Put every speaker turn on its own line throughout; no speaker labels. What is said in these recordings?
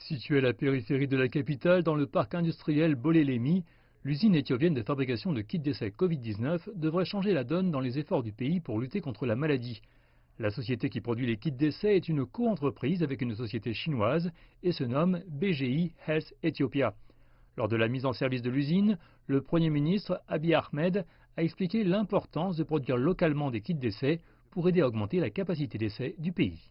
Située à la périphérie de la capitale, dans le parc industriel Bolé-Lémi, l'usine éthiopienne de fabrication de kits d'essai Covid-19 devrait changer la donne dans les efforts du pays pour lutter contre la maladie. La société qui produit les kits d'essai est une co-entreprise avec une société chinoise et se nomme BGI Health Ethiopia. Lors de la mise en service de l'usine, le Premier ministre Abiy Ahmed a expliqué l'importance de produire localement des kits d'essai pour aider à augmenter la capacité d'essai du pays.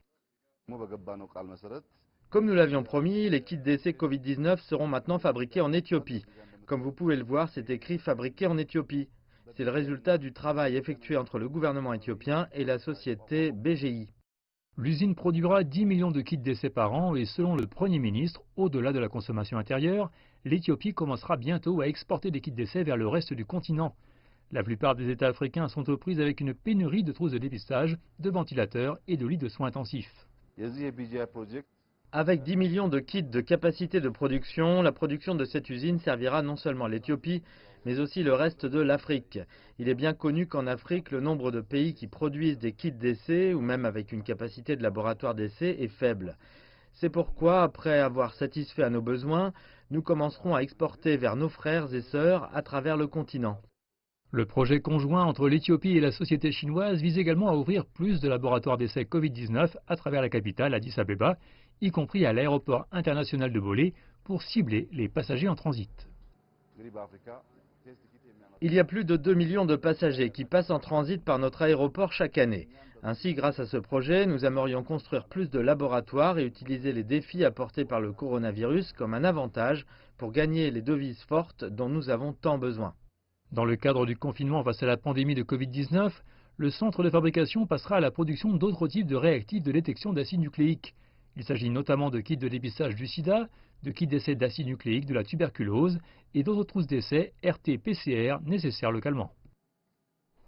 Comme nous l'avions promis, les kits d'essai Covid-19 seront maintenant fabriqués en Éthiopie. Comme vous pouvez le voir, c'est écrit fabriqué en Éthiopie. C'est le résultat du travail effectué entre le gouvernement éthiopien et la société BGI.
L'usine produira 10 millions de kits d'essai par an et selon le Premier ministre, au-delà de la consommation intérieure, l'Éthiopie commencera bientôt à exporter des kits d'essai vers le reste du continent. La plupart des États africains sont aux prises avec une pénurie de trousses de dépistage, de ventilateurs et de lits de soins intensifs.
Avec 10 millions de kits de capacité de production, la production de cette usine servira non seulement l'Éthiopie, mais aussi le reste de l'Afrique. Il est bien connu qu'en Afrique, le nombre de pays qui produisent des kits d'essai, ou même avec une capacité de laboratoire d'essai, est faible. C'est pourquoi, après avoir satisfait à nos besoins, nous commencerons à exporter vers nos frères et sœurs à travers le continent.
Le projet conjoint entre l'Éthiopie et la société chinoise vise également à ouvrir plus de laboratoires d'essai Covid-19 à travers la capitale Addis Abeba, y compris à l'aéroport international de Bolé, pour cibler les passagers en transit.
Il y a plus de 2 millions de passagers qui passent en transit par notre aéroport chaque année. Ainsi, grâce à ce projet, nous aimerions construire plus de laboratoires et utiliser les défis apportés par le coronavirus comme un avantage pour gagner les devises fortes dont nous avons tant besoin.
Dans le cadre du confinement face à la pandémie de Covid-19, le centre de fabrication passera à la production d'autres types de réactifs de détection d'acides nucléiques. Il s'agit notamment de kits de dépistage du sida, de kits d'essai d'acides nucléiques de la tuberculose et d'autres trousses d'essai RT-PCR nécessaires localement.